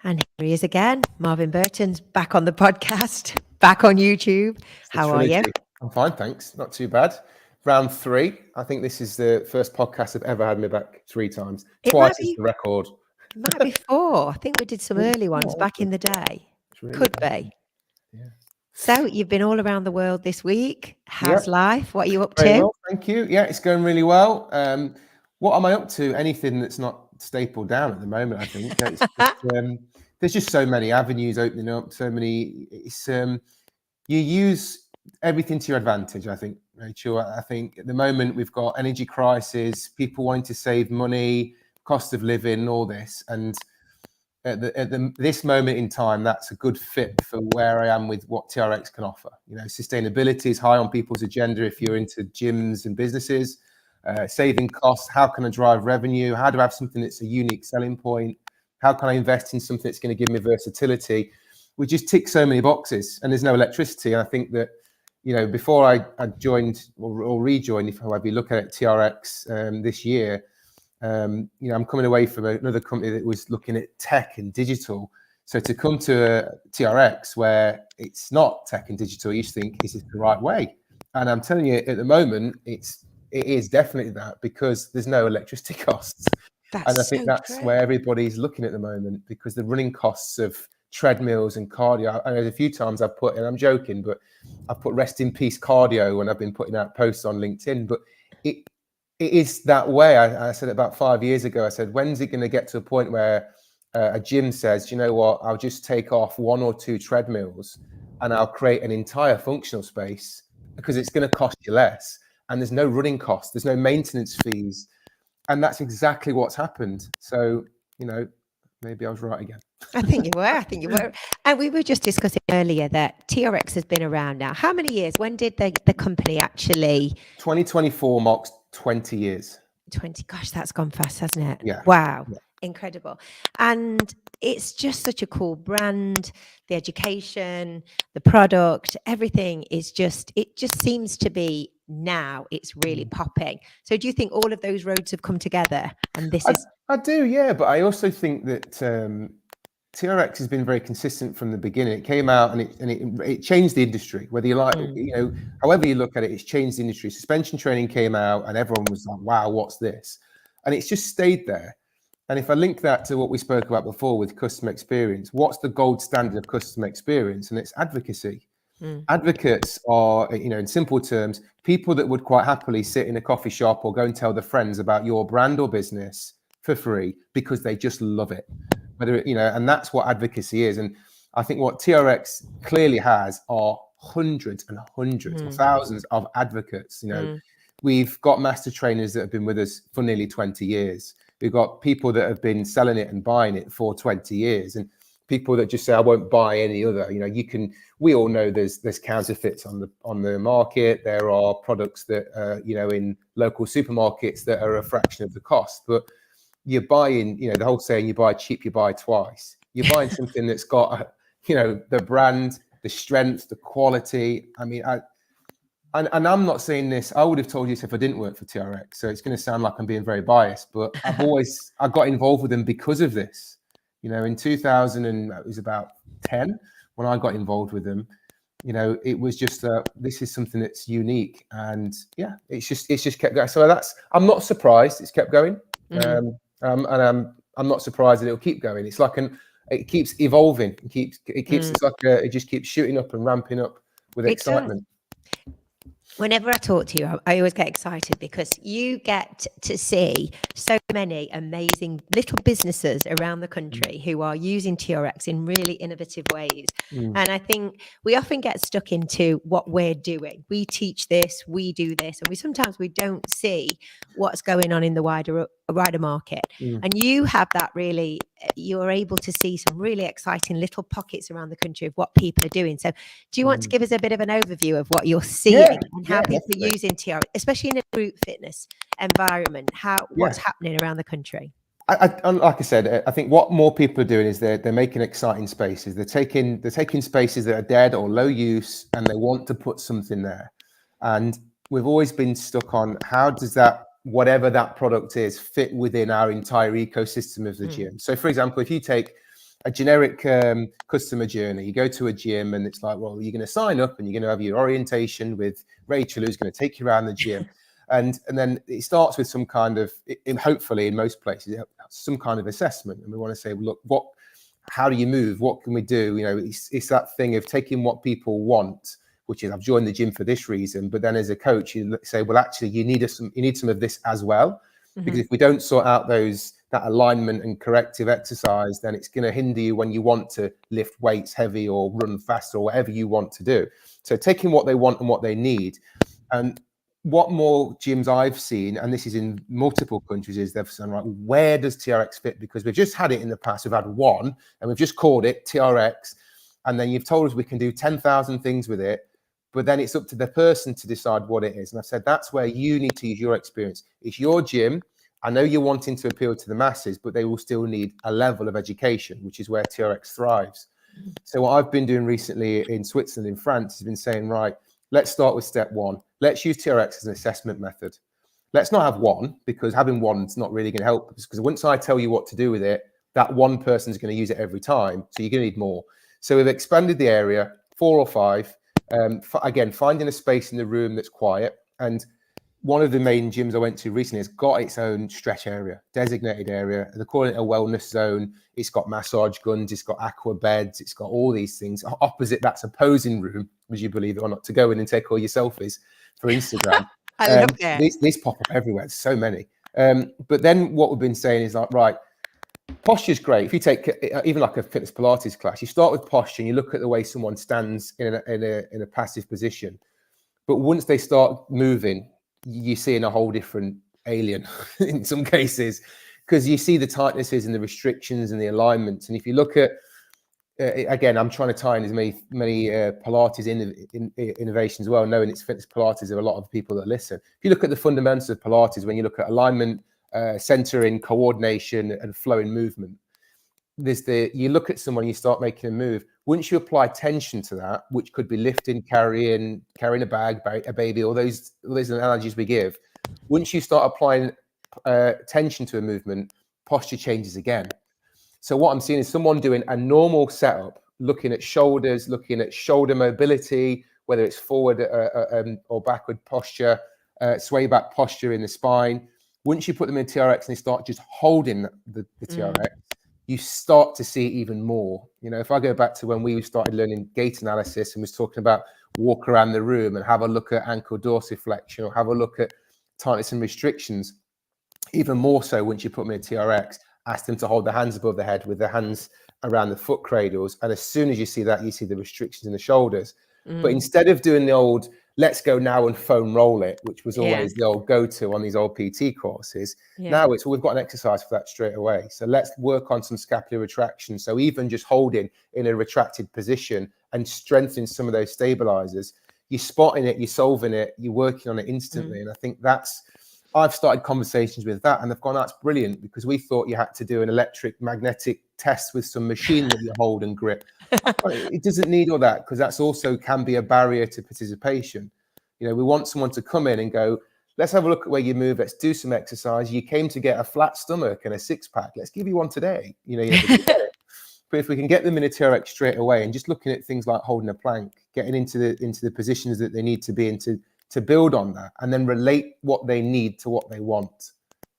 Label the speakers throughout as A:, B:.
A: And here he is again. Marvin Burton's back on the podcast, back on YouTube. How are you?
B: I'm fine, thanks. Not too bad. Round 3. I think this is the first podcast I've ever had me back 3 times. Twice is the record.
A: It might be 4. I think we did some early ones back in the day.
B: Really
A: Could be.
B: Yeah.
A: So you've been all around the world this week. How's life? What are you up
B: Very
A: to?
B: well, thank you. Yeah, it's going really well. What am I up to? Anything that's not stapled down at the moment, I think. There's just so many avenues opening up, so many. You use everything to your advantage, I think, Rachel. I think at the moment we've got energy crisis, people wanting to save money, cost of living, all this. And this moment in time, that's a good fit for where I am with what TRX can offer. You know, sustainability is high on people's agenda if you're into gyms and businesses. Saving costs, how can I drive revenue? How do I have something that's a unique selling point? How can I invest in something that's going to give me versatility? We just tick so many boxes, and there's no electricity. And I think that, you know, before I joined or rejoined, if however you look at it, TRX this year, you know, I'm coming away from another company that was looking at tech and digital. So to come to a TRX where it's not tech and digital, you just think, is it the right way? And I'm telling you, at the moment, it is definitely that, because there's no electricity costs. And I think that's where everybody's looking at the moment, because the running costs of treadmills and cardio. I know a few times I've put, and I'm joking, but I've put rest in peace cardio when I've been putting out posts on LinkedIn. But it is that way. I said it about 5 years ago. I said, when's it going to get to a point where a gym says, you know what, I'll just take off 1 or 2 treadmills and I'll create an entire functional space, because it's going to cost you less. And there's no running costs, there's no maintenance fees. And that's exactly what's happened. So, you know, maybe I was right again.
A: I think you were. And we were just discussing earlier that TRX has been around now. How many years? When did the company actually?
B: 2024 marks 20 years.
A: 20. Gosh, that's gone fast, hasn't it?
B: Yeah.
A: Wow.
B: Yeah.
A: Incredible. And it's just such a cool brand. The education, the product, everything is just, it just seems to be now it's really popping. So do you think all of those roads have come together? And this is...
B: I do, yeah. But I also think that TRX has been very consistent from the beginning. It came out and it changed the industry, whether you like, you know, however you look at it, it's changed the industry. Suspension training came out and everyone was like, wow, what's this? And it's just stayed there. And if I link that to what we spoke about before with customer experience, what's the gold standard of customer experience? And it's advocacy. Advocates are, you know, in simple terms, people that would quite happily sit in a coffee shop or go and tell their friends about your brand or business for free because they just love it. Whether, you know, and that's what advocacy is. And I think what TRX clearly has are hundreds and hundreds or thousands of advocates. You know, we've got master trainers that have been with us for nearly 20 years. We've got people that have been selling it and buying it for 20 years, and people that just say, I won't buy any other. You know, we all know there's counterfeits on the market. There are products that, you know, in local supermarkets that are a fraction of the cost, but you're buying, you know, the whole saying, you buy cheap, you buy twice. You're buying something that's got, you know, the brand, the strength, the quality. I mean, and I'm not saying this, I would have told you this if I didn't work for TRX. So it's going to sound like I'm being very biased, but I got involved with them because of this. You know, in 2000, and it was about 10 when I got involved with them. You know, it was just this is something that's unique, and yeah, it's just kept going. So I'm not surprised it's kept going, and I'm not surprised that it'll keep going. It's like it keeps evolving. It just keeps shooting up and ramping up with excitement.
A: Whenever I talk to you, I always get excited because you get to see so many amazing little businesses around the country who are using TRX in really innovative ways. And I think we often get stuck into what we're doing. We teach this, we do this, and sometimes we don't see what's going on in the wider market. And you have that really, you're able to see some really exciting little pockets around the country of what people are doing. So do you want to give us a bit of an overview of what you're seeing and how people are using TRX, especially in a group fitness environment, what's happening around the country?
B: Like I said, I think what more people are doing is they're making exciting spaces. They're taking spaces that are dead or low use, and they want to put something there. And we've always been stuck on how does that, whatever that product is, fit within our entire ecosystem of the gym. So for example, if you take a generic customer journey. You go to a gym and it's like, well, you're going to sign up and you're going to have your orientation with Rachel, who's going to take you around the gym. And then it starts with some kind of, hopefully in most places, some kind of assessment. And we want to say, well, look, how do you move? What can we do? You know, it's that thing of taking what people want, which is I've joined the gym for this reason. But then as a coach, you say, well, actually, you need some of this as well. Because if we don't sort out that alignment and corrective exercise, then it's going to hinder you when you want to lift weights heavy or run faster or whatever you want to do. So taking what they want and what they need. And what more gyms I've seen, and this is in multiple countries, is they've said, right, where does TRX fit? Because we've just had it in the past. We've had one and we've just called it TRX. And then you've told us we can do 10,000 things with it. But then it's up to the person to decide what it is. And I've said, that's where you need to use your experience. It's your gym. I know you're wanting to appeal to the masses, but they will still need a level of education, which is where TRX thrives. So what I've been doing recently in Switzerland, in France, has been saying, right, let's start with step one. Let's use TRX as an assessment method. Let's not have one, because having one is not really going to help. Because once I tell you what to do with it, that one person is going to use it every time. So you're going to need more. So we've expanded the area, 4 or 5. Again, finding a space in the room that's quiet. And one of the main gyms I went to recently has got its own stretch area, designated area. They're calling it a wellness zone. It's got massage guns. It's got aqua beds. It's got all these things. Opposite, that's a posing room, would you believe it or not, to go in and take all your selfies for Instagram.
A: I love that.
B: These pop up everywhere. There's so many. But then what we've been saying is like, right, posture's great. If you take even like a fitness Pilates class, you start with posture and you look at the way someone stands in a passive position. But once they start moving, you're seeing a whole different alien in some cases, because you see the tightnesses and the restrictions and the alignments. And if you look at, again, I'm trying to tie in as many Pilates innovations as well, knowing it's fitness Pilates, there are a lot of people that listen. If you look at the fundamentals of Pilates, when you look at alignment, centering, coordination, and flowing movement, you look at someone, you start making a move. Once you apply tension to that, which could be lifting, carrying a bag, a baby, all those analogies we give, once you start applying tension to a movement, posture changes again. So what I'm seeing is someone doing a normal setup, looking at shoulders, looking at shoulder mobility, whether it's forward or backward posture, sway back posture in the spine. Once you put them in TRX and they start just holding the TRX, you start to see even more. You know, if I go back to when we started learning gait analysis and was talking about walk around the room and have a look at ankle dorsiflexion or have a look at tightness and restrictions, even more so once you put them in a TRX, ask them to hold their hands above the head with their hands around the foot cradles. And as soon as you see that, you see the restrictions in the shoulders. But instead of doing the old, let's go now and foam roll it, which was always the old go-to on these old PT courses. Now we've got an exercise for that straight away. So let's work on some scapular retraction. So even just holding in a retracted position and strengthening some of those stabilizers, you're spotting it, you're solving it, you're working on it instantly. And I think I've started conversations with that, and they've gone, that's brilliant, because we thought you had to do an electric magnetic test with some machine that you hold and grip. It doesn't need all that, because that's also can be a barrier to participation. You know, we want someone to come in and go, let's have a look at where you move. Let's do some exercise. You came to get a flat stomach and a 6-pack. Let's give you one today. You know, but if we can get them in a TRX straight away and just looking at things like holding a plank, getting into the positions that they need to be in to build on that, and then relate what they need to what they want.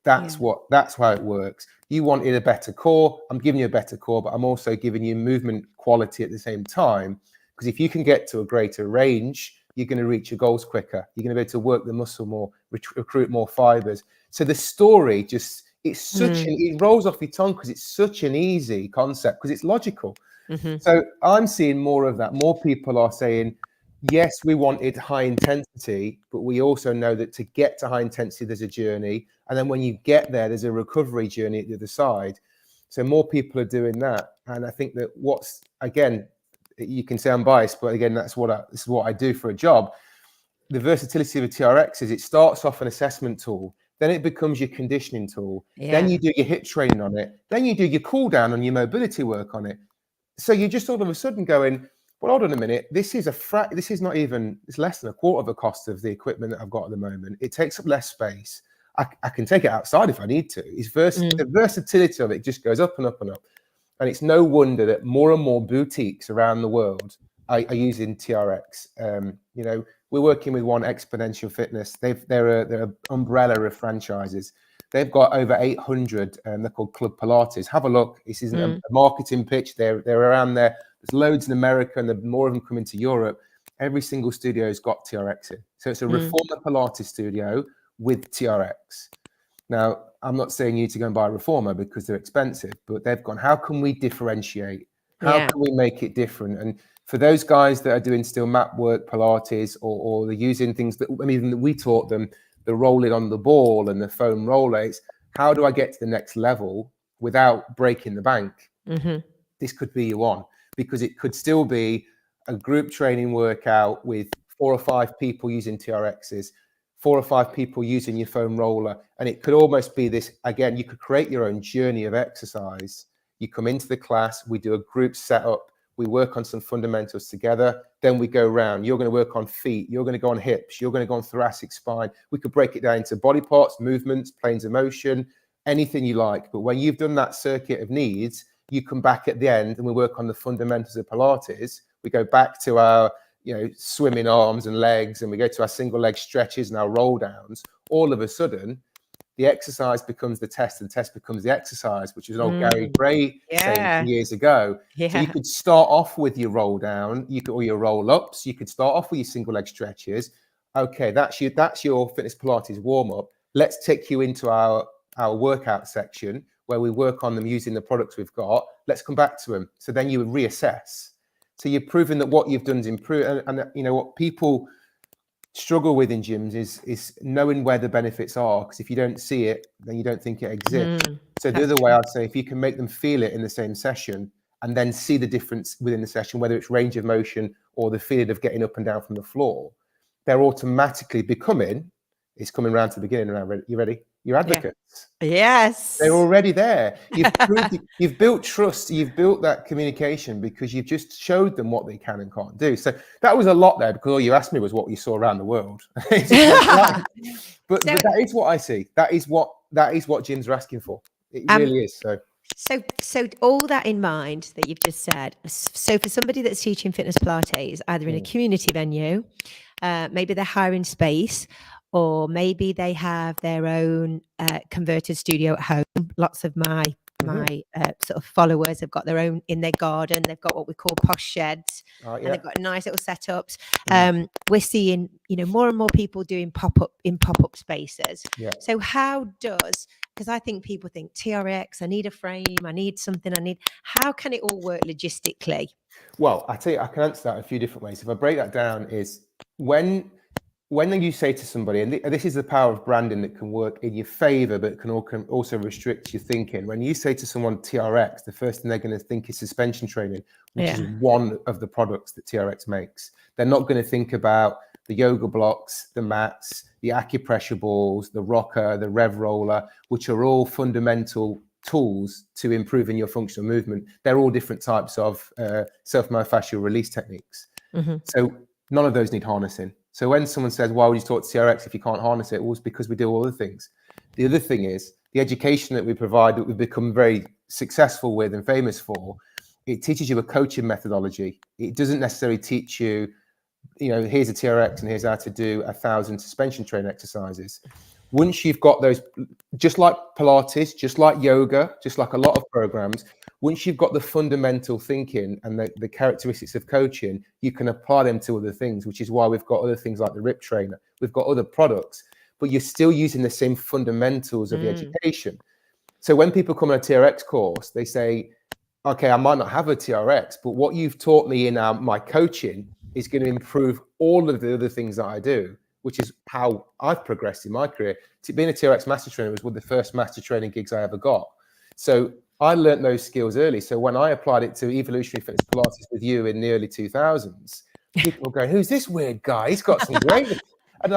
B: That's how it works. You wanted a better core. I'm giving you a better core, but I'm also giving you movement quality at the same time. Because if you can get to a greater range, you're going to reach your goals quicker. You're going to be able to work the muscle more, recruit more fibers. So the story it rolls off your tongue because it's such an easy concept, because it's logical. So I'm seeing more of that. More people are saying, yes, we wanted high intensity, but we also know that to get to high intensity, there's a journey. And then when you get there, there's a recovery journey at the other side. So more people are doing that. And I think that again, you can say I'm biased, but again, this is what I do for a job. The versatility of a TRX is it starts off an assessment tool, then it becomes your conditioning tool. Then you do your HIIT training on it. Then you do your cool down and your mobility work on it. So you're just all of a sudden going, well, hold on a minute. This is it's less than a quarter of the cost of the equipment that I've got at the moment. It takes up less space. I can take it outside if I need to. The versatility of it just goes up and up and up. And it's no wonder that more and more boutiques around the world are using TRX. You know, we're working with one, Exponential Fitness. They're an umbrella of franchises. They've got over 800. They're called Club Pilates. Have a look. This isn't a marketing pitch. They're around there. There's loads in America, and more of them coming to Europe. Every single studio's got TRX in. So it's a reformer Pilates studio with TRX. Now, I'm not saying you need to go and buy a reformer because they're expensive, but they've gone, how can we differentiate? How can we make it different? And for those guys that are doing still mat work, Pilates, or they're using things that, I mean, we taught them, the rolling on the ball and the foam roller, it's how do I get to the next level without breaking the bank? This could be your one, because it could still be a group training workout with 4 or 5 people using TRXs, 4 or 5 people using your foam roller. And it could almost be this, again, you could create your own journey of exercise. You come into the class, we do a group setup, we work on some fundamentals together, then we go around. You're going to work on feet, you're going to go on hips, you're going to go on thoracic spine. We could break it down into body parts, movements, planes of motion, anything you like. But when you've done that circuit of needs, you come back at the end and we work on the fundamentals of Pilates. We go back to our, you know, swimming arms and legs, and we go to our single leg stretches and our roll downs. All of a sudden, the exercise becomes the test, and the test becomes the exercise, which is an old Gary Gray saying years ago. So you could start off with your roll down, or your roll ups. You could start off with your single leg stretches. Okay, that's your fitness Pilates warm up. Let's take you into our workout section where we work on them using the products we've got. Let's come back to them. So then you would reassess. So you're proving that what you've done is improve. And you know what people struggle with in gyms is knowing where the benefits are, because if you don't see it, then you don't think it exists. So the other way, I'd say, if you can make them feel it in the same session and then see the difference within the session, whether it's range of motion or the feeling of getting up and down from the floor, they're automatically becoming, it's coming around to the beginning. You ready? You're advocates.
A: Yes.
B: They're already there. You've built trust. You've built that communication because you've just showed them what they can and can't do. So that was a lot there, because all you asked me was what you saw around the world. But that is what I see. That is what gyms are asking for. It really is.
A: So all that in mind that you've just said, so for somebody that's teaching fitness Pilates, either in a community venue, maybe they're hiring space, or maybe they have their own converted studio at home. Lots of my sort of followers have got their own in their garden. They've got what we call posh sheds, and they've got nice little setups. We're seeing, you know, more and more people doing pop-up spaces. So how does, because I think people think TRX, I need a frame, I need something, how can it all work logistically?
B: Well, I tell you, I can answer that in a few different ways. If I break that down, is when you say to somebody, and this is the power of branding that can work in your favor, but can also restrict your thinking. When you say to someone TRX, the first thing they're going to think is suspension training, which is one of the products that TRX makes. They're not going to think about the yoga blocks, the mats, the acupressure balls, the rocker, the rev roller, which are all fundamental tools to improving your functional movement. They're all different types of self-myofascial release techniques. So none of those need harnessing. So when someone says, why would you talk to TRX if you can't harness it? Well, it's because we do all the things. The other thing is the education that we provide, that we've become very successful with and famous for, it teaches you a coaching methodology. It doesn't necessarily teach you, you know, here's a TRX and here's how to do 1,000 suspension training exercises. Once you've got those, just like Pilates, just like yoga, just like a lot of programs, once you've got the fundamental thinking and the characteristics of coaching, you can apply them to other things, which is why we've got other things like the RIP trainer. We've got other products, but you're still using the same fundamentals of the education. So when people come on a TRX course, they say, okay, I might not have a TRX, but what you've taught me in my coaching is going to improve all of the other things that I do, which is how I've progressed in my career. Being a TRX master trainer was one of the first master training gigs I ever got. So I learned those skills early. So when I applied it to evolutionary fitness Pilates with you in the early 2000s, people were going, who's this weird guy? He's got some great... And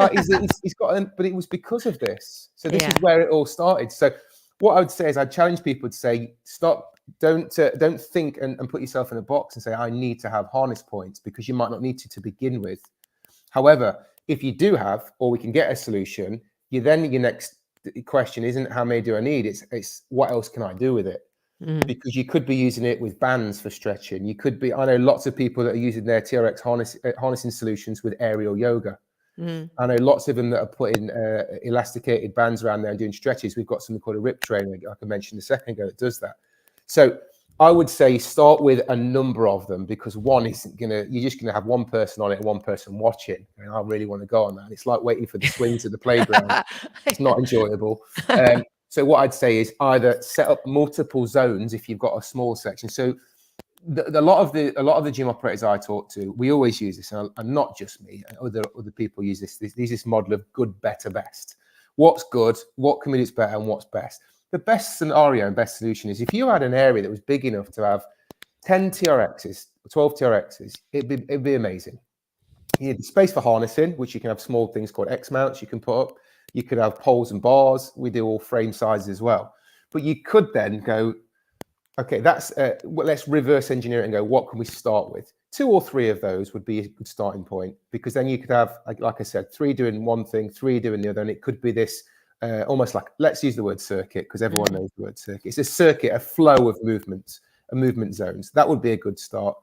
B: he's got... But it was because of this. So this is where it all started. So what I would say is I'd challenge people to say, stop, don't think and put yourself in a box and say, I need to have harness points, because you might not need to begin with. However, if you do have, or we can get a solution, your next question isn't how many do I need? It's what else can I do with it? because you could be using it with bands for stretching. You could be, I know lots of people that are using their TRX harnessing solutions with aerial yoga. I know lots of them that are putting elasticated bands around there and doing stretches. We've got something called a rip trainer, like I mentioned a second ago, that does that. So I would say start with a number of them, because one isn't gonna, you're just gonna have one person on it and one person watching. And I really want to go on that. It's like waiting for the swings at the playground. It's not enjoyable. So what I'd say is either set up multiple zones if you've got a small section. So a lot of the gym operators I talk to, we always use this, and not just me, other people use this. There's this model of good, better, best. What's good, what can we do it's better, and what's best. The best scenario and best solution is if you had an area that was big enough to have 10 TRXs, 12 TRXs, it'd be amazing. You need space for harnessing, which you can have small things called X mounts you can put up. You could have poles and bars. We do all frame sizes as well. But you could then go, okay, that's let's reverse engineer it and go, what can we start with? 2 or 3 of those would be a good starting point, because then you could have, like I said, 3 doing one thing, 3 doing the other, and it could be this almost like, let's use the word circuit, because everyone knows the word circuit. It's a circuit, a flow of movements, a movement zones. That would be a good start.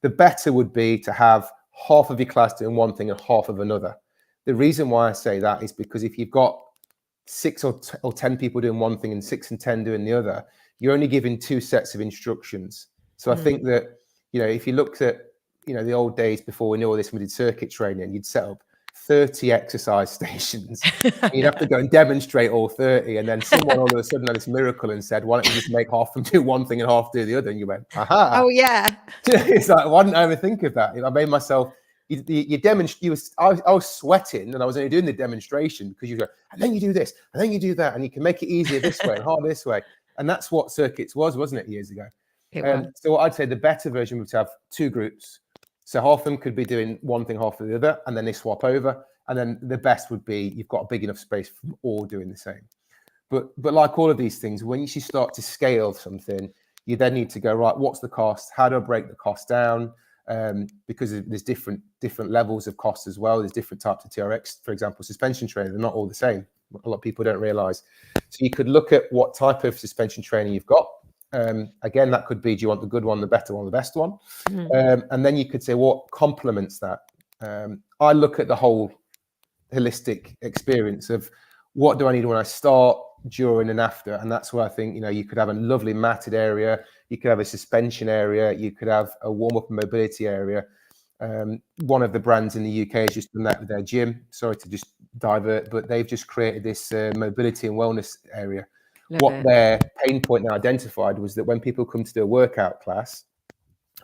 B: The better would be to have half of your class doing one thing and half of another. The reason why I say that is because if you've got 6 or 10 people doing one thing and 6 and 10 doing the other, you're only giving 2 sets of instructions. So I think that, if you looked at, the old days before we knew all this, we did circuit training, you'd set up 30 exercise stations. You'd have to go and demonstrate all 30. And then someone all of a sudden had this miracle and said, why don't you just make half of them do one thing and half do the other? And you went, aha.
A: Oh, yeah.
B: It's like, why didn't I ever think of that? I made myself, I was sweating, and I was only doing the demonstration because you go, and then you do this, and then you do that, and you can make it easier this way and hard this way. And that's what circuits was, wasn't it, years ago? So I'd say the better version would have 2 groups. So half of them could be doing one thing, half of the other, and then they swap over. And then the best would be you've got a big enough space for them all doing the same. But like all of these things, when you start to scale something, you then need to go, right, what's the cost? How do I break the cost down? Because there's different levels of cost as well. There's different types of TRX, for example, suspension training. They're not all the same. A lot of people don't realize. So you could look at what type of suspension training you've got. Again, that could be, do you want the good one, the better one, the best one? And then you could say, what complements that? I look at the whole holistic experience of what do I need when I start, during and after. And that's where I think, you could have a lovely matted area. You could have a suspension area. You could have a warm-up and mobility area. One of the brands in the UK has just done that with their gym. Sorry to just divert, but they've just created this mobility and wellness area. Their pain point they identified was that when people come to do a workout class,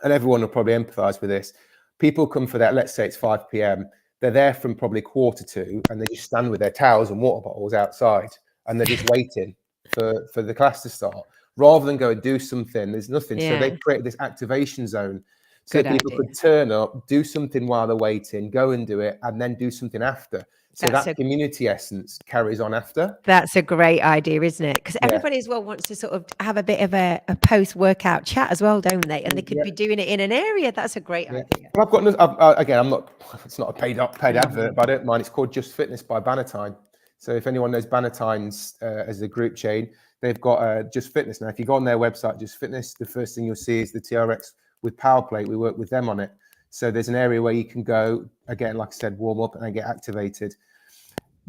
B: and everyone will probably empathize with this, people come for that, let's say it's 5 p.m. They're there from probably 1:45, and they just stand with their towels and water bottles outside, and they're just waiting for the class to start. Rather than go and do something, there's nothing. So they created this activation zone. So people could turn up, do something while they're waiting, go and do it, and then do something after. So that community essence carries on after.
A: That's a great idea, isn't it? Because everybody as well wants to sort of have a bit of a post-workout chat as well, don't they? And they could be doing it in an area. That's a great idea.
B: Well, I've got, again, I'm not, it's not a paid advert, but I don't mind. It's called Just Fitness by Bannatyne. So if anyone knows Bannatyne's as a group chain, they've got Just Fitness. Now, if you go on their website, Just Fitness, the first thing you'll see is the TRX with Power Plate. We work with them on it. So there's an area where you can go, again, like I said, warm up and then get activated.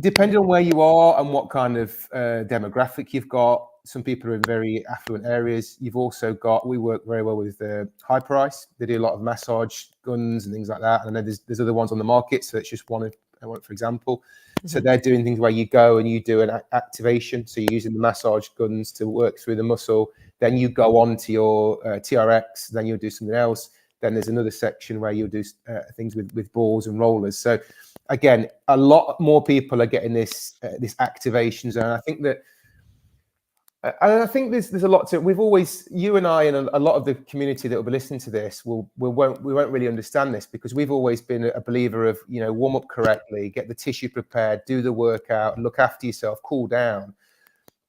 B: Depending on where you are and what kind of demographic you've got, some people are in very affluent areas. You've also got, we work very well with Hyperice. They do a lot of massage guns and things like that. And then there's other ones on the market. So it's just one, for example. So they're doing things where you go and you do an activation. So you're using the massage guns to work through the muscle. Then you go on to your TRX. Then you'll do something else. Then there's another section where you'll do things with balls and rollers. So again, a lot more people are getting this activation zone. I think there's a lot to it. We've always, you and I and a lot of the community that will be listening to this we won't really understand this, because we've always been a believer of, warm up correctly, get the tissue prepared, do the workout, look after yourself, cool down.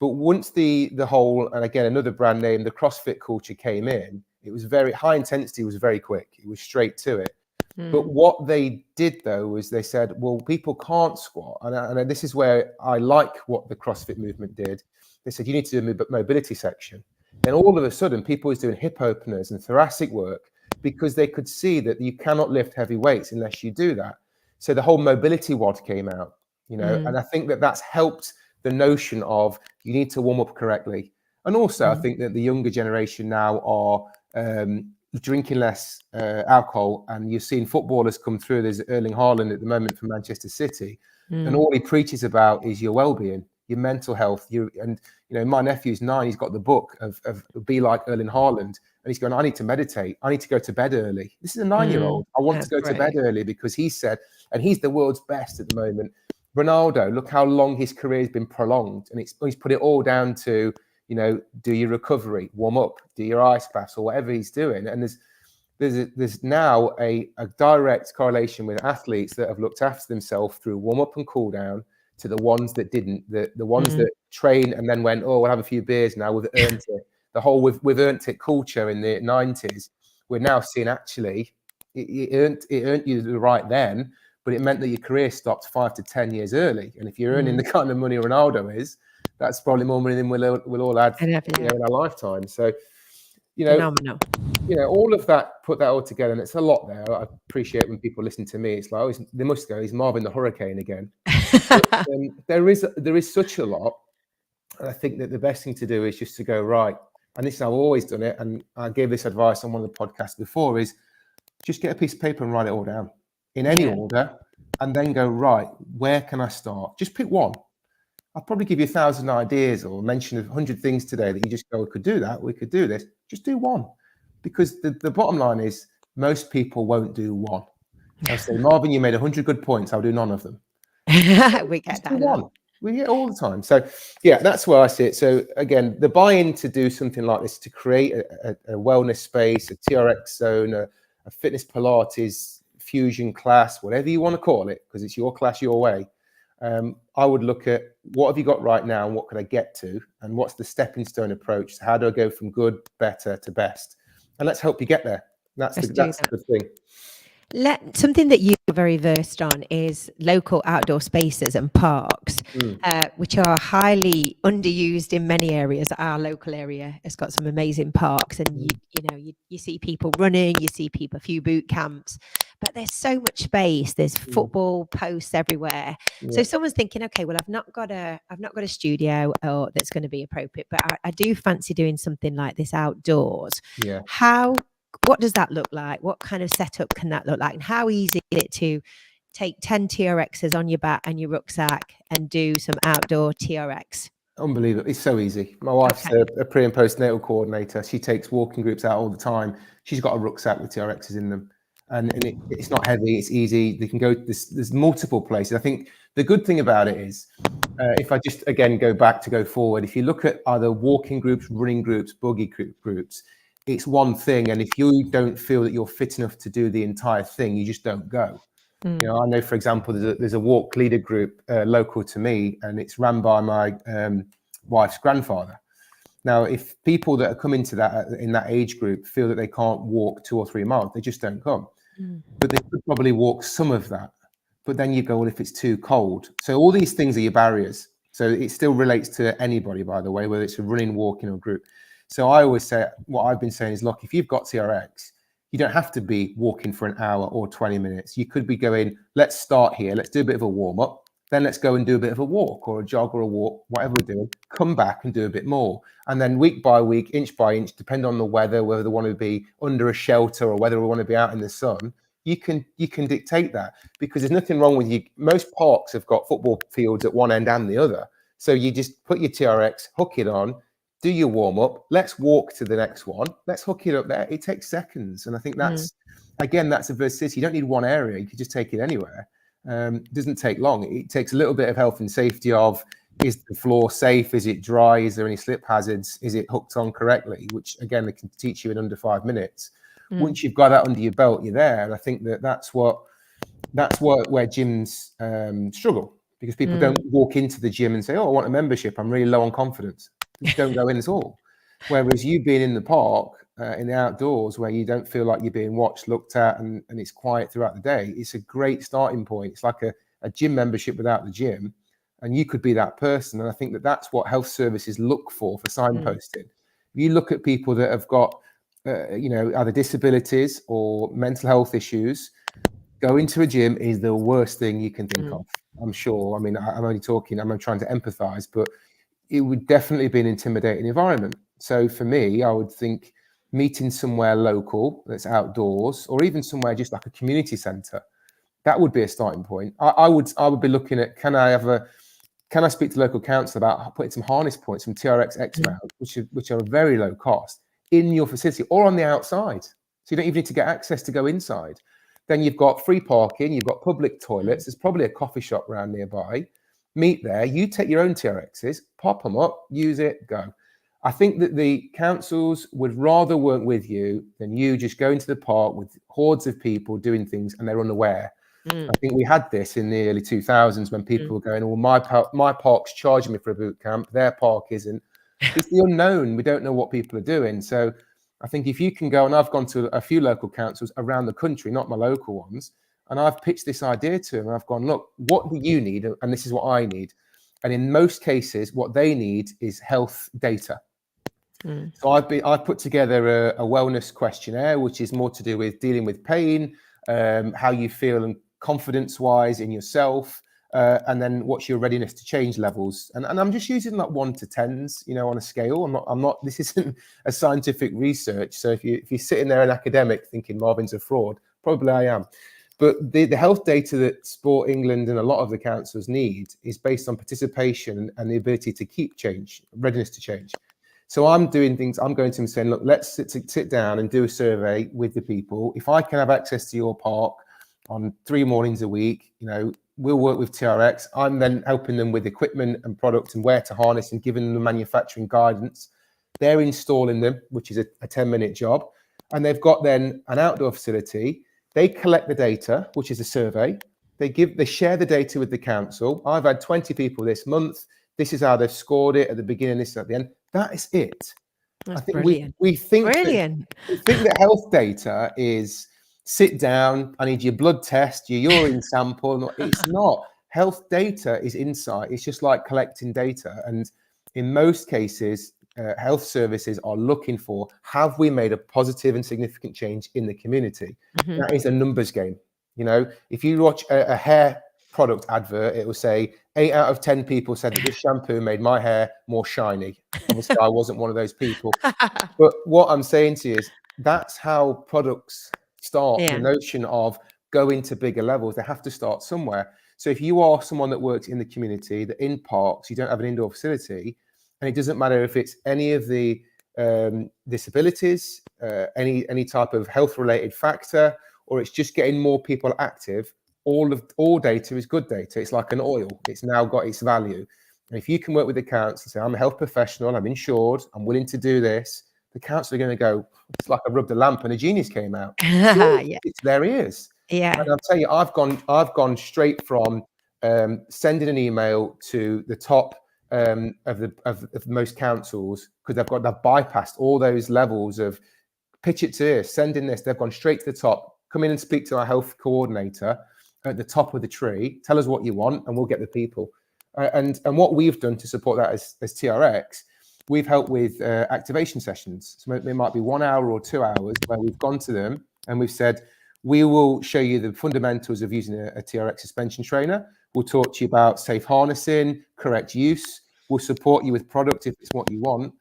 B: But once the whole, and again, another brand name, the CrossFit culture came in, it was very high intensity, was very quick. It was straight to it. But what they did, though, was they said, well, people can't squat. And this is where I like what the CrossFit movement did. They said, you need to do a mobility section. Then all of a sudden, people was doing hip openers and thoracic work because they could see that you cannot lift heavy weights unless you do that. So the whole mobility WOD came out, and I think that that's helped the notion of you need to warm up correctly. And also, I think that the younger generation now are drinking less alcohol, and you're seeing footballers come through. There's Erling Haaland at the moment from Manchester City, and all he preaches about is your well-being, your mental health. My nephew's 9. He's got the book of Be Like Erling Haaland, and he's going, I need to meditate. I need to go to bed early. This is a 9-year-old. I want to go to bed early because he said, and he's the world's best at the moment. Ronaldo, look how long his career has been prolonged, and he's put it all down to, do your recovery, warm up, do your ice baths, or whatever he's doing. And there's now a direct correlation with athletes that have looked after themselves through warm up and cool down to the ones that didn't, the ones that train and then went, we'll have a few beers now, we've earned it. The whole we've earned it culture in the 90s, we're now seeing actually it earned you the right then, but it meant that your career stopped 5 to 10 years early. And if you're earning the kind of money Ronaldo is, that's probably more money than we'll all add in our lifetime. So,
A: phenomenal.
B: All of that, put that all together, and it's a lot there. I appreciate when people listen to me. It's like, they must go, he's Marvin the Hurricane again. But, there is such a lot. And I think that the best thing to do is just to go, right, and this is how I've always done it, and I gave this advice on one of the podcasts before, is just get a piece of paper and write it all down in any order, and then go, right, where can I start? Just pick one. I'll probably give you 1,000 ideas or mention 100 things today that you just go, we could do that, we could do this. Just do one. Because the bottom line is most people won't do one. I'll say, Marvin, you made 100 good points. I'll do none of them.
A: We get that
B: one. We get all the time. So yeah, that's where I see it. So again, the buy-in to do something like this, to create a wellness space, a TRX zone, a fitness Pilates fusion class, whatever you want to call it, because it's your class, your way. I would look at what have you got right now and what could I get to, and what's the stepping stone approach. So how do I go from good, better to best? And let's help you get there. That's the thing.
A: Something that you're very versed on is local outdoor spaces and parks, which are highly underused in many areas. Our local area has got some amazing parks, and you see people running, you see people, a few boot camps, but there's so much space. There's football posts everywhere. So if someone's thinking, okay, well, I've not got a studio that's going to be appropriate, but I do fancy doing something like this outdoors.
B: Yeah.
A: What does that look like? What kind of setup can that look like? And how easy is it to take 10 TRXs on your back and your rucksack and do some outdoor TRX?
B: Unbelievable. It's so easy. My wife's a pre and postnatal coordinator. She takes walking groups out all the time. She's got a rucksack with TRXs in them. And it's not heavy. It's easy. They can go, there's multiple places. I think the good thing about it is, if I just, again, go forward, if you look at either walking groups, running groups, buggy groups, it's one thing. And if you don't feel that you're fit enough to do the entire thing, you just don't go. I know, for example, there's a walk leader group local to me, and it's run by my wife's grandfather. Now, if people that are coming to that in that age group feel that they can't walk 2 or 3 miles, they just don't come. But they could probably walk some of that. But then you go, well, if it's too cold. So all these things are your barriers. So it still relates to anybody, by the way, whether it's a running, walking, or group. So I always say, what I've been saying is, look, if you've got TRX, you don't have to be walking for an hour or 20 minutes. You could be going, let's start here. Let's do a bit of a warm up. Then let's go and do a bit of a walk or a jog or a walk, whatever we're doing. Come back and do a bit more. And then week by week, inch by inch, depending on the weather, whether they want to be under a shelter or whether we want to be out in the sun, you can dictate that, because there's nothing wrong with you. Most parks have got football fields at one end and the other. So you just put your TRX, hook it on, do your warm up. Let's walk to the next one. Let's hook it up there. It takes seconds. And I think that's, again, that's a versatility. You don't need one area. You can just take it anywhere. It doesn't take long. It takes a little bit of health and safety of, is the floor safe? Is it dry? Is there any slip hazards? Is it hooked on correctly? Which, again, they can teach you in under 5 minutes. Once you've got that under your belt, you're there. And I think that's where gyms struggle, because people don't walk into the gym and say, oh, I want a membership. I'm really low on confidence. Just don't go in at all. Whereas you being in the park, in the outdoors, where you don't feel like you're being watched, looked at, and it's quiet throughout the day, it's a great starting point. It's like a gym membership without the gym, and you could be that person. And I think that's what health services look for signposting. You look at people that have got, either disabilities or mental health issues. Going to a gym is the worst thing you can think of. I'm sure. I mean, I'm only talking. I'm trying to empathise, but it would definitely be an intimidating environment. So for me, I would think meeting somewhere local that's outdoors, or even somewhere just like a community centre, that would be a starting point. I would be looking at, can I speak to local council about putting some harness points, some TRX X mounts, which are very low cost, in your facility or on the outside, so you don't even need to get access to go inside. Then you've got free parking, you've got public toilets. There's probably a coffee shop around nearby. Meet there. You take your own TRXs, pop them up, use it, go. I think that the councils would rather work with you than you just go into the park with hordes of people doing things and they're unaware. I think we had this in the early 2000s when people were going, well, my park's charging me for a boot camp, their park isn't. It's the unknown. We don't know what people are doing. So I think if you can go, and I've gone to a few local councils around the country, not my local ones, and I've pitched this idea to them. And I've gone, look, what do you need? And this is what I need. And in most cases, what they need is health data. So I've put together a wellness questionnaire, which is more to do with dealing with pain, how you feel and confidence-wise in yourself, and then what's your readiness to change levels. And I'm just using like 1 to 10s, on a scale. I'm not. This isn't a scientific research. So if you're sitting there an academic thinking Marvin's a fraud, probably I am. But the health data that Sport England and a lot of the councils need is based on participation and the ability to keep change, readiness to change. So I'm doing things, I'm going to them saying, look, let's sit down and do a survey with the people. If I can have access to your park on 3 mornings a week, we'll work with TRX. I'm then helping them with equipment and product and where to harness and giving them the manufacturing guidance. They're installing them, which is a 10-minute job. And they've got then an outdoor facility. They collect the data, which is a survey. They share the data with the council. I've had 20 people this month. This is how they've scored it at the beginning, this at the end. That is it.
A: That's
B: I think
A: brilliant.
B: we think
A: Brilliant.
B: we think that health data is sit down, I need your blood test, your urine sample. It's not. Health data is insight. It's just like collecting data. And in most cases, health services are looking for, have we made a positive and significant change in the community? That is a numbers game. If you watch a hair product advert, it will say 8 out of 10 people said that this shampoo made my hair more shiny. Obviously, I wasn't one of those people. But what I'm saying to you is that's how products start. The notion of going to bigger levels, they have to start somewhere. So if you are someone that works in the community, that in parks, you don't have an indoor facility, and it doesn't matter if it's any of the disabilities, any type of health-related factor, or it's just getting more people active, all data is good data. It's like an oil. It's now got its value. And if you can work with the council and say, I'm a health professional, I'm insured, I'm willing to do this, the council are going to go, it's like I rubbed a lamp and a genius came out. It's their ears.
A: Yeah.
B: And I'll tell you, I've gone straight from sending an email to the top of most councils, because they've bypassed all those levels of pitch it to this, send in this. They've gone straight to the top. Come in and speak to our health coordinator at the top of the tree. Tell us what you want, and we'll get the people. And what we've done to support that as TRX, we've helped with activation sessions. So it might be 1 hour or 2 hours where we've gone to them and we've said, we will show you the fundamentals of using a TRX suspension trainer. We'll talk to you about safe harnessing, correct use. We'll support you with product if it's what you want.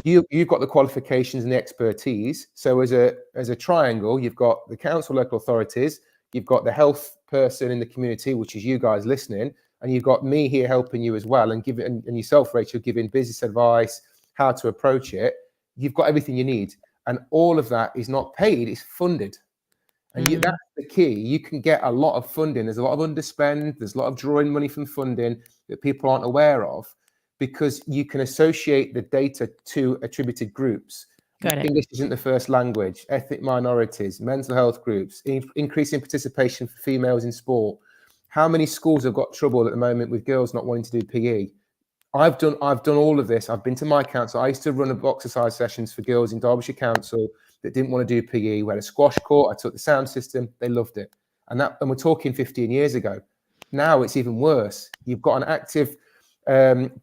B: You've got the qualifications and the expertise. So as a triangle, you've got the council, local authorities, you've got the health person in the community, which is you guys listening, and you've got me here helping you as well, and yourself, Rachel, giving business advice, how to approach it. You've got everything you need, and all of that is not paid; it's funded. And that's the key. You can get a lot of funding. There's a lot of underspend. There's a lot of drawing money from funding that people aren't aware of, because you can associate the data to attributed groups. English isn't the first language, ethnic minorities, mental health groups, increasing participation for females in sport. How many schools have got trouble at the moment with girls not wanting to do PE? I've done all of this. I've been to my council. I used to run exercise sessions for girls in Derbyshire Council that didn't want to do PE. We had a squash court. I took the sound system. They loved it. And we're talking 15 years ago. Now it's even worse. You've got an active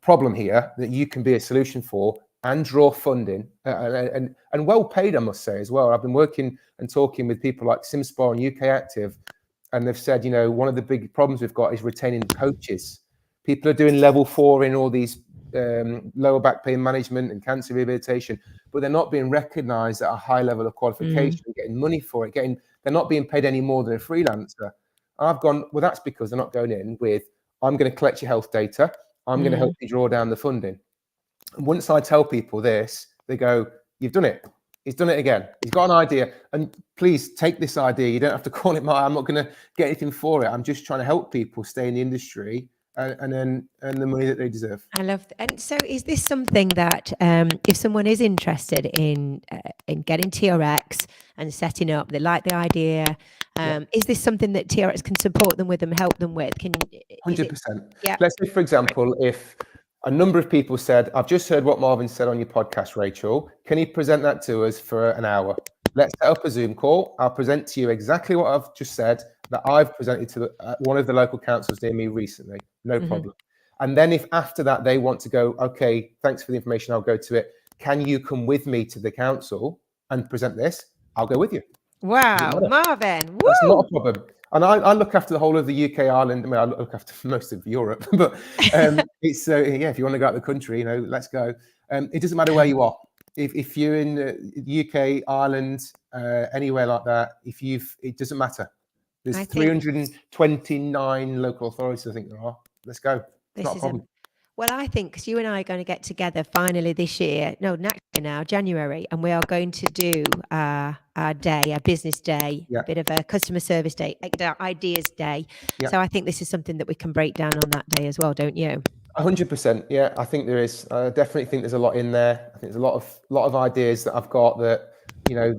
B: problem here that you can be a solution for. and draw funding and well paid, I must say, as well. I've been working and talking with people like SimSpa and UK Active, and they've said, you know, one of the big problems we've got is retaining coaches. People are doing level 4 in all these lower back pain management and cancer rehabilitation, but they're not being recognized at a high level of qualification, getting money for it, they're not being paid any more than a freelancer. I've gone, well, that's because they're not going in with, I'm going to collect your health data, I'm going to help you draw down the funding. And once I tell people this, they go, you've done it. He's done it again. He's got an idea. And please take this idea. You don't have to call it mine. I'm not going to get anything for it. I'm just trying to help people stay in the industry and then earn the money that they deserve.
A: I love that. And so is this something that if someone is interested in getting TRX and setting up, they like the idea, is this something that TRX can support them with and help them with?
B: 100%.
A: Yeah.
B: Let's say, for example, if a number of people said, I've just heard what Marvin said on your podcast, Rachel, can you present that to us for an hour? Let's set up a Zoom call. I'll present to you exactly what I've just said that I've presented to one of the local councils near me recently. No problem. And then if after that they want to go, okay, thanks for the information, I'll go to it. Can you come with me to the council and present this? I'll go with you.
A: Wow, Marvin. Woo!
B: That's not a problem. And I look after the whole of the UK, Ireland. I mean, I look after most of Europe, but it's yeah. If you want to go out of the country, you know, let's go. It doesn't matter where you are. If you're in the UK, Ireland, anywhere like that, it doesn't matter. There's 329 local authorities. I think there are. Let's go. It's not a problem.
A: Well, I think because you and I are going to get together finally this year, January, and we are going to do our day, our business day, a bit of a customer service day, ideas day. So I think this is something that we can break down on that day as well, don't you?
B: 100%. Yeah, I think there is. I definitely think there's a lot in there. I think there's a lot of ideas that I've got that, you know,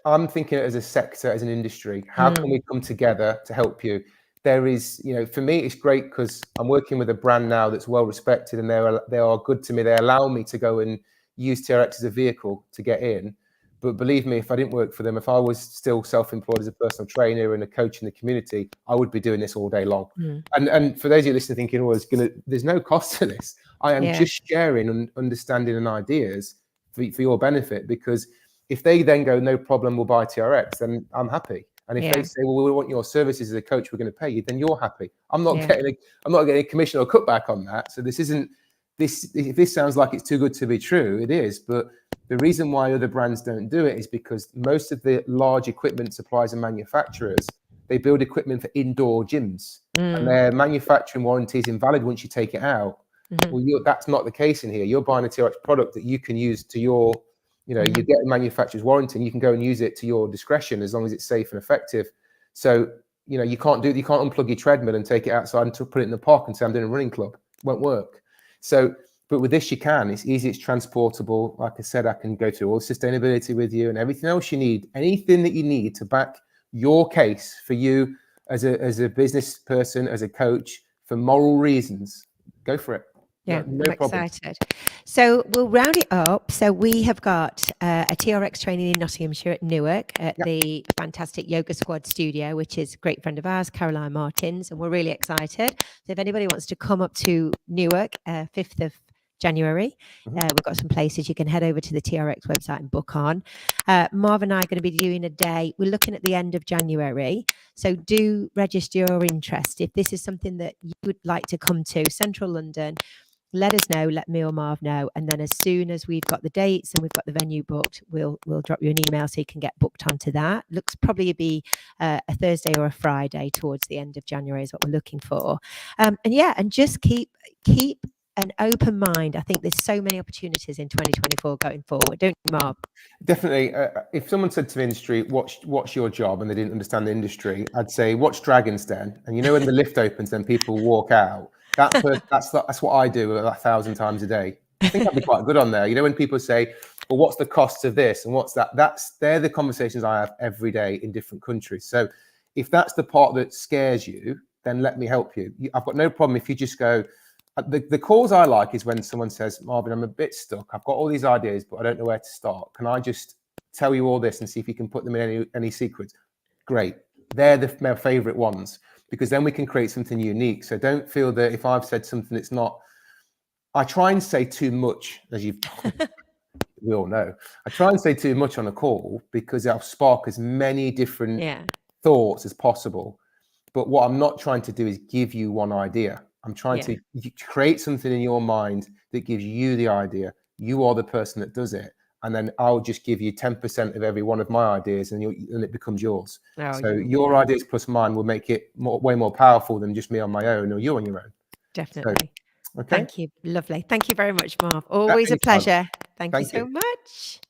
B: I'm thinking as a sector, as an industry, how can we come together to help you? There is, you know, for me, it's great because I'm working with a brand now that's well respected and they are good to me. They allow me to go and use TRX as a vehicle to get in. But believe me, if I didn't work for them, if I was still self-employed as a personal trainer and a coach in the community, I would be doing this all day long. And for those of you listening, thinking, oh, there's no cost to this. I am just sharing and understanding and ideas for your benefit, because if they then go, no problem, we'll buy TRX, then I'm happy. And if they say, well, we want your services as a coach, we're going to pay you, then you're happy. I'm not getting a commission or cutback on that. So if this sounds like it's too good to be true, it is. But the reason why other brands don't do it is because most of the large equipment suppliers and manufacturers, they build equipment for indoor gyms, and their manufacturing warranty is invalid once you take it out. Well, that's not the case in here. You're buying a TRX product that you can use to your, you know, you get a manufacturer's warranty and you can go and use it to your discretion as long as it's safe and effective. So, you know, you can't unplug your treadmill and take it outside and put it in the park and say, I'm doing a running club. It won't work. So, but with this, you can. It's easy, it's transportable. Like I said, I can go through all sustainability with you and everything else you need. Anything that you need to back your case for you as a business person, as a coach, for moral reasons, go for it.
A: Yeah,
B: no
A: I'm
B: problem.
A: excited. So we'll round it up. So we have got a TRX training in Nottinghamshire at Newark at the fantastic Yoga Squad studio, which is a great friend of ours, Caroline Martins, and we're really excited. So if anybody wants to come up to Newark, 5th of January, we've got some places you can head over to the TRX website and book on. Marv and I are going to be doing a day. We're looking at the end of January. So do register your interest. If this is something that you would like to come to, Central London, let us know, let me or Marv know. And then as soon as we've got the dates and we've got the venue booked, we'll drop you an email so you can get booked onto that. Looks probably be a Thursday or a Friday towards the end of January is what we're looking for. And just keep an open mind. I think there's so many opportunities in 2024 going forward, don't you, Marv?
B: Definitely. If someone said to me in the street, what's your job, and they didn't understand the industry, I'd say, watch Dragon's Den. And you know, when the lift opens and people walk out, that's what I do 1,000 times a day. I think I'd be quite good on there. You know, when people say, well, what's the cost of this and what's that? They're the conversations I have every day in different countries. So if that's the part that scares you, then let me help you. I've got no problem if you just go. The calls I like is when someone says, Marvin, I'm a bit stuck. I've got all these ideas, but I don't know where to start. Can I just tell you all this and see if you can put them in any sequence? Great. They're my favorite ones, because then we can create something unique. So don't feel that if I've said something, it's not. I try and say too much, as we all know. I try and say too much on a call because I'll spark as many different thoughts as possible. But what I'm not trying to do is give you one idea. I'm trying to create something in your mind that gives you the idea. You are the person that does it. And then I'll just give you 10% of every one of my ideas, and it becomes yours. So your ideas plus mine will make it way more powerful than just me on my own or you on your own.
A: Definitely.
B: So, okay.
A: Thank you. Lovely. Thank you very much, Marv. Always a pleasure. Thank you so much.